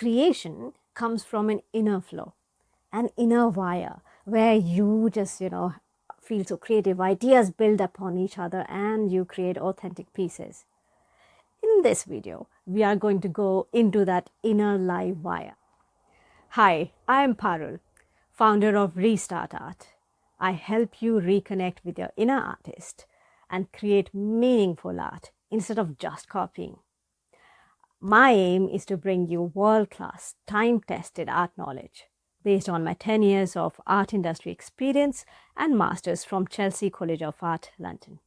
creation comes from an inner flow, an inner wire where you just, feel so creative. Ideas build upon each other and you create authentic pieces. In this video, we are going to go into that inner live wire. Hi, I'm Parul, founder of RestartArt. I help you reconnect with your inner artist and create meaningful art instead of just copying. My aim is to bring you world-class, time-tested art knowledge based on my 10 years of art industry experience and masters from 𝗪𝗂 London.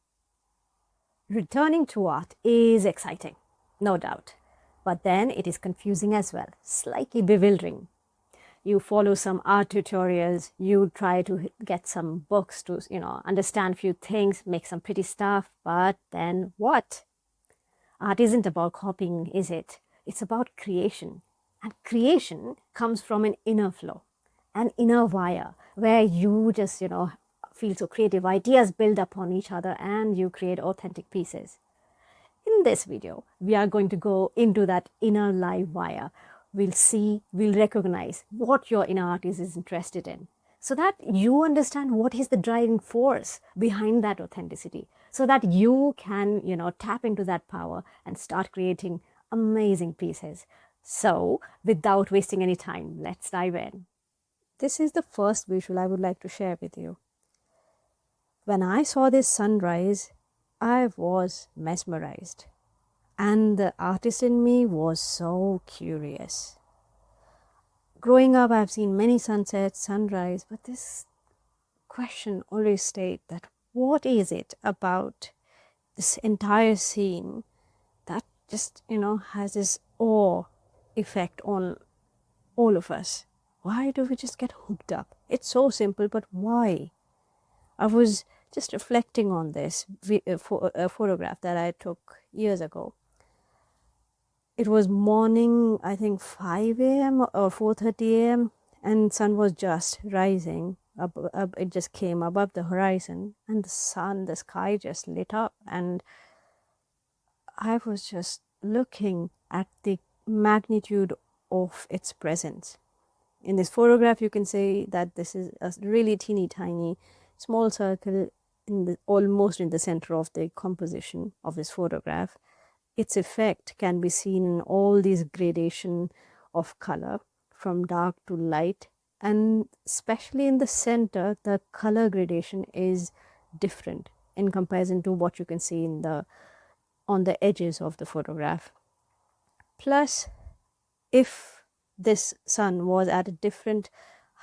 Returning to art is exciting, no doubt, but then it is confusing as well, slightly bewildering. You follow some art tutorials, you try to get some books to, understand a few things, make some pretty stuff, but then what? Art isn't about copying, is it? It's about creation. And creation comes from an inner flow, an inner wire where you just, feel so creative. Ideas build upon each other and you create authentic pieces. In this video, we are going to go into that inner live wire. We'll recognize what your inner artist is interested in so that you understand what is the driving force behind that authenticity, so that you can, tap into that power and start creating amazing pieces. So without wasting any time, let's dive in. This is the first visual I would like to share with you. When I saw this sunrise, I was mesmerized. And the artist in me was so curious. Growing up, I've seen many sunsets, sunrise, but this question always stayed that what is it about this entire scene that just, has this awe effect on all of us? Why do we just get hooked up? It's so simple, but why? I was just reflecting on this photograph that I took years ago. It was morning, I think 5 a.m. or 4:30 a.m. and sun was just rising. It just came above the horizon and the sky just lit up, and I was just looking at the magnitude of its presence. In this photograph, you can say that this is a really teeny tiny small circle almost in the center of the composition of this photograph. Its effect can be seen in all these gradation of color from dark to light, and especially in the center, the color gradation is different in comparison to what you can see on the edges of the photograph. Plus, if this sun was at a different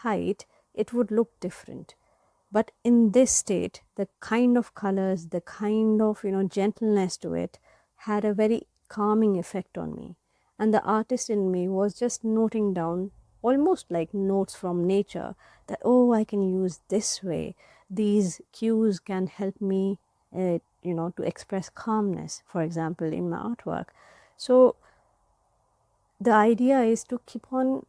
height, it would look different. But in this state, the kind of colors, the kind of gentleness to it had a very calming effect on me. And the artist in me was just noting down, almost like notes from nature, that, oh, I can use this way. These cues can help me, to express calmness, for example, in my artwork. So the idea is to keep on,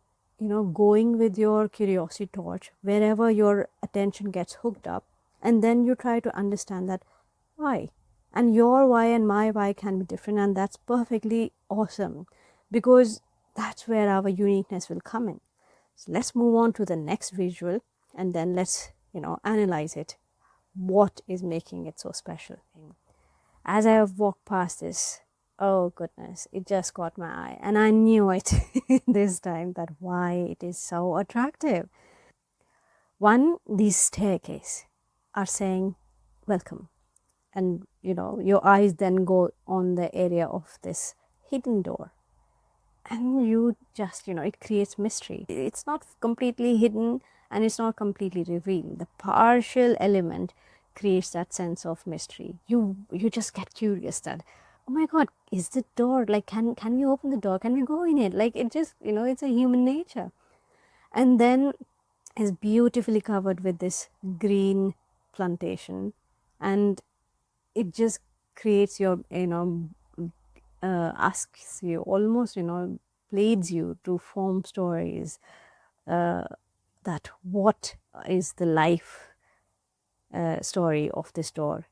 going with your curiosity torch wherever your attention gets hooked up, and then you try to understand that why. And your why and my why can be different, and that's perfectly awesome, because that's where our uniqueness will come in. So let's move on to the next visual, and then let's, analyze it. What is making it so special? As I have walked past this, oh goodness, it just caught my eye, and I knew it this time that why it is so attractive. One, these staircases are saying welcome. And, your eyes then go on the area of this hidden door. And you just, it creates mystery. It's not completely hidden and it's not completely revealed. The partial element creates that sense of mystery. You just get curious that, oh my God, is the door, like, can we open the door? Can we go in it? Like, it just, it's a human nature. And then it's beautifully covered with this green plantation, and it just creates your, asks you, almost, leads you to form stories that what is the life story of this door?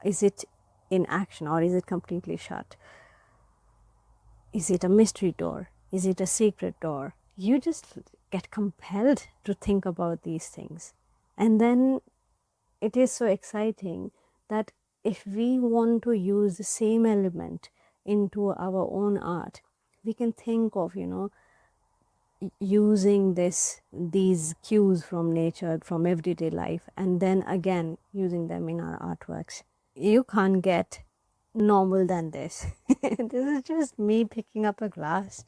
Is it in action or is it completely shut? Is it a mystery door? Is it a secret door? You just get compelled to think about these things. And then it is so exciting that if we want to use the same element into our own art, we can think of, using these cues from nature, from everyday life, and then again using them in our artworks. You can't get normal than this. This is just me picking up a glass,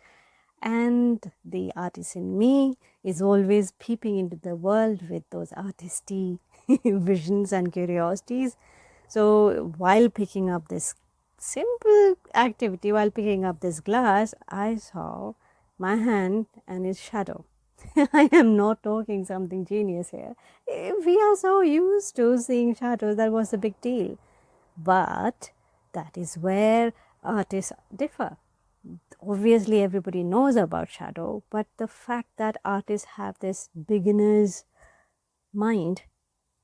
and the artist in me is always peeping into the world with those artisty visions and curiosities. So while picking up this simple activity, while picking up this glass, I saw my hand and its shadow. I am not talking something genius here. We are so used to seeing shadows, that was a big deal. But that is where artists differ. Obviously, everybody knows about shadow, but the fact that artists have this beginner's mind,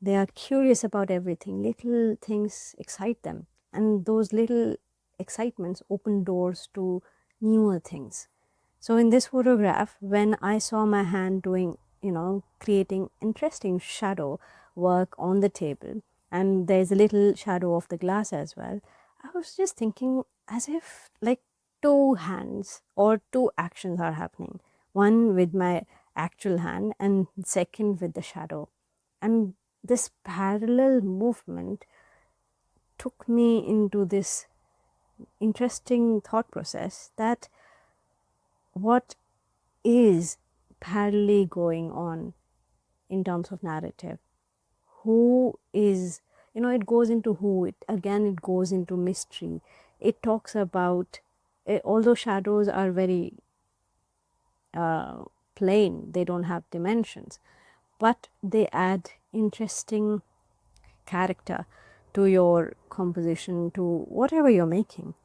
they are curious about everything. Little things excite them, and those little excitements open doors to newer things. So in this photograph, when I saw my hand doing, creating interesting shadow work on the table, and there's a little shadow of the glass as well, I was just thinking as if like two hands or two actions are happening. One with my actual hand and second with the shadow. And this parallel movement took me into this interesting thought process that what is parallelly going on in terms of narrative? Who is, it goes into who, it goes into mystery. It talks about, although shadows are very plain, they don't have dimensions, but they add interesting character to your composition, to whatever you're making.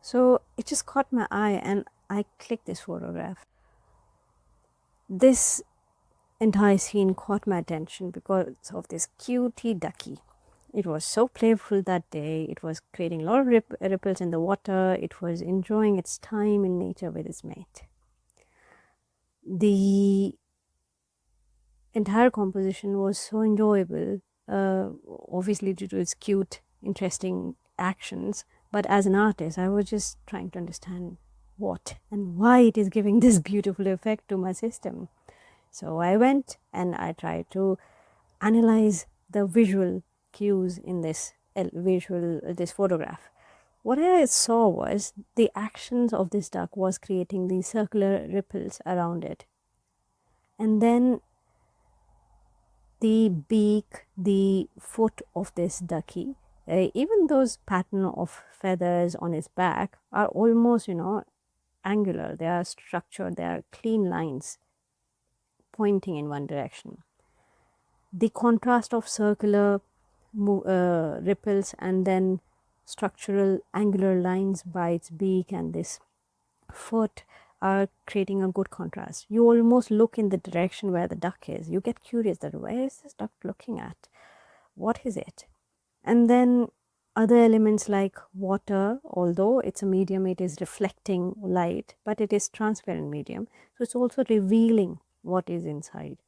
So it just caught my eye and I clicked this photograph. This entire scene caught my attention because of this cutie ducky. It was so playful that day. It was creating a lot of ripples in the water. It was enjoying its time in nature with its mate. The entire composition was so enjoyable, obviously due to its cute, interesting actions. But as an artist, I was just trying to understand what and why it is giving this beautiful effect to my system. So I went and I tried to analyze the visual cues in this photograph. What I saw was the actions of this duck was creating these circular ripples around it. And then the beak, the foot of this ducky, even those pattern of feathers on its back are almost, angular. They are structured, they are clean lines pointing in one direction. The contrast of circular ripples and then structural angular lines by its beak and this foot are creating a good contrast. You almost look in the direction where the duck is. You get curious that where is this duck looking at? What is it? And then other elements like water, although it's a medium, it is reflecting light, but it is transparent medium. So it's also revealing what is inside.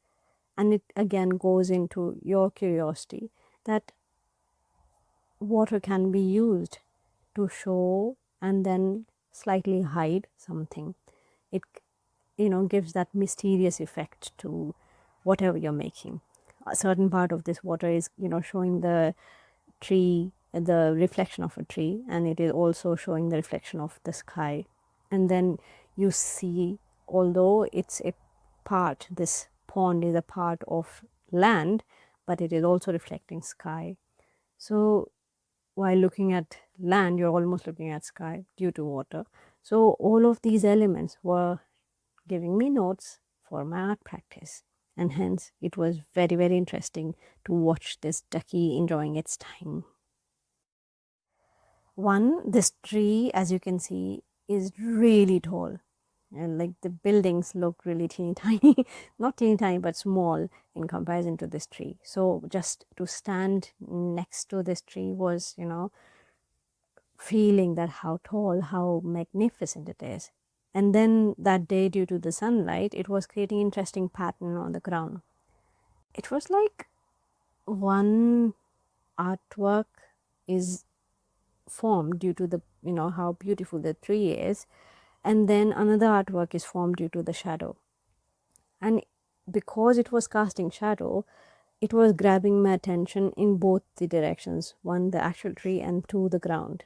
And it again goes into your curiosity that water can be used to show and then slightly hide something. It, gives that mysterious effect to whatever you're making. A certain part of this water is, showing the tree, the reflection of a tree, and it is also showing the reflection of the sky. And then you see, although it's a part, this pond is a part of land, but it is also reflecting sky. So while looking at land, you're almost looking at sky due to water. So all of these elements were giving me notes for my art practice. And hence, it was very, very interesting to watch this ducky enjoying its time. This tree, as you can see, is really tall. And like the buildings look really teeny tiny, not teeny tiny, but small in comparison to this tree. So just to stand next to this tree was, feeling that how tall, how magnificent it is. And then that day, due to the sunlight, it was creating interesting pattern on the ground. It was like one artwork is formed due to the, how beautiful the tree is, and then another artwork is formed due to the shadow. And because it was casting shadow, it was grabbing my attention in both the directions, one, the actual tree, and two, the ground.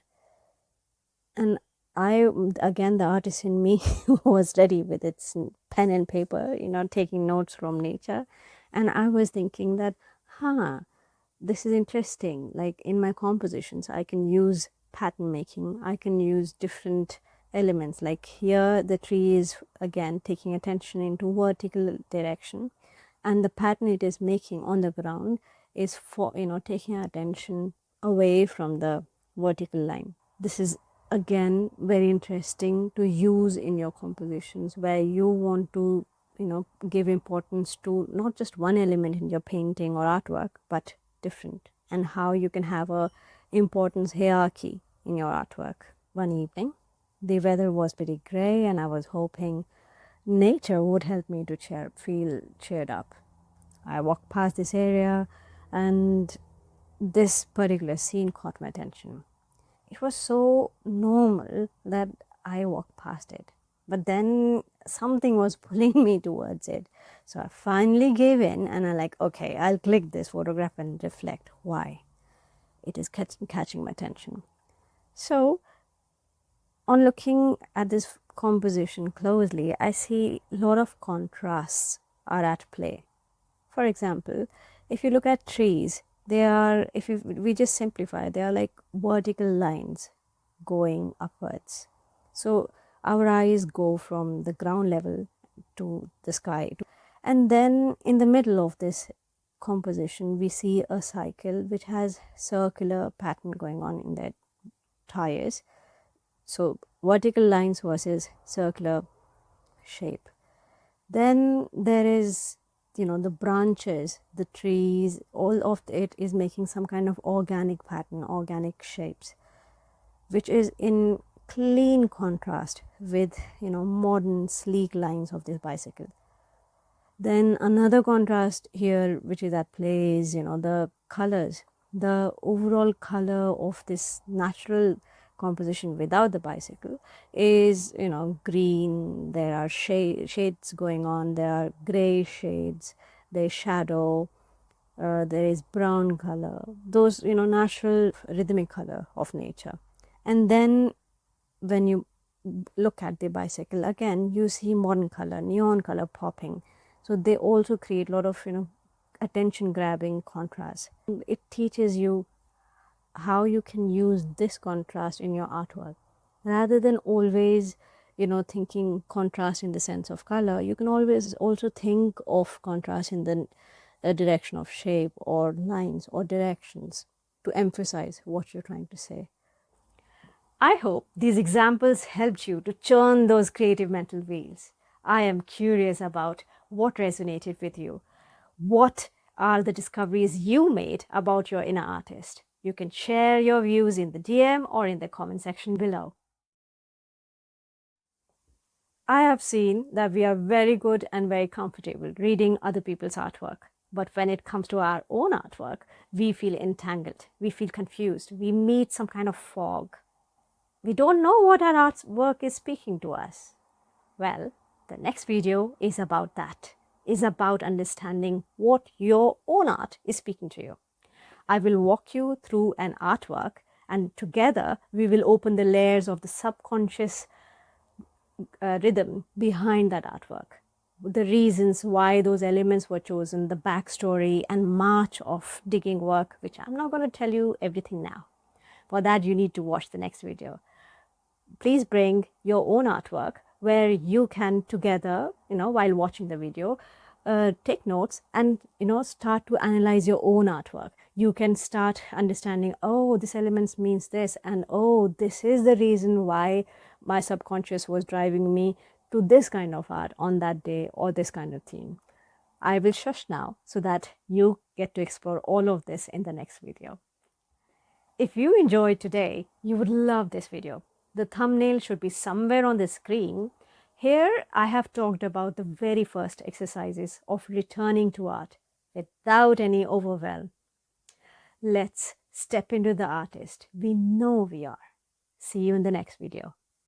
And again, the artist in me was ready with its pen and paper, taking notes from nature. And I was thinking that, this is interesting. Like in my compositions, I can use pattern making. I can use different elements. Like here, the tree is again taking attention into vertical direction, and the pattern it is making on the ground is for, taking attention away from the vertical line. This is again very interesting to use in your compositions, where you want to, give importance to not just one element in your painting or artwork, but different, and how you can have a importance hierarchy in your artwork. One evening, the weather was pretty gray, and I was hoping nature would help me to feel cheered up. I walked past this area, and this particular scene caught my attention. It was so normal that I walked past it, but then something was pulling me towards it. So I finally gave in, and I'm like, okay, I'll click this photograph and reflect why it is catching my attention. So on looking at this composition closely, I see a lot of contrasts are at play. For example, if you look at trees, they are, we just simplify, they are like vertical lines going upwards. So our eyes go from the ground level to the sky. And then in the middle of this composition, we see a cycle which has circular pattern going on in their tires. So vertical lines versus circular shape. Then there is, the branches, the trees, all of it is making some kind of organic pattern, organic shapes, which is in clean contrast with, modern sleek lines of this bicycle. Then another contrast here which is at play is, the colors, the overall color of this natural composition without the bicycle is, green. There are shades going on, there are gray shades, there is shadow, there is brown color, those, natural rhythmic color of nature. And then when you look at the bicycle again, you see modern color, neon color popping. So they also create a lot of, attention grabbing contrast. It teaches you how you can use this contrast in your artwork. Rather than always, thinking contrast in the sense of color, you can always also think of contrast in the direction of shape or lines or directions to emphasize what you're trying to say. I hope these examples helped you to churn those creative mental wheels. I am curious about what resonated with you. What are the discoveries you made about your inner artist? You can share your views in the DM or in the comment section below. I have seen that we are very good and very comfortable reading other people's artwork. But when it comes to our own artwork, we feel entangled, we feel confused, we meet some kind of fog. We don't know what our artwork is speaking to us. Well, the next video is about that, is about understanding what your own art is speaking to you. I will walk you through an artwork, and together we will open the layers of the subconscious rhythm behind that artwork. The reasons why those elements were chosen, the backstory and march of digging work, which I'm not going to tell you everything now. For that, you need to watch the next video. Please bring your own artwork where you can together, while watching the video, take notes and, start to analyze your own artwork. You can start understanding, oh, this element means this, and oh, this is the reason why my subconscious was driving me to this kind of art on that day or this kind of theme. I will shush now so that you get to explore all of this in the next video. If you enjoyed today, you would love this video. The thumbnail should be somewhere on the screen. Here I have talked about the very first exercises of returning to art without any overwhelm. Let's step into the artist we know we are. See you in the next video.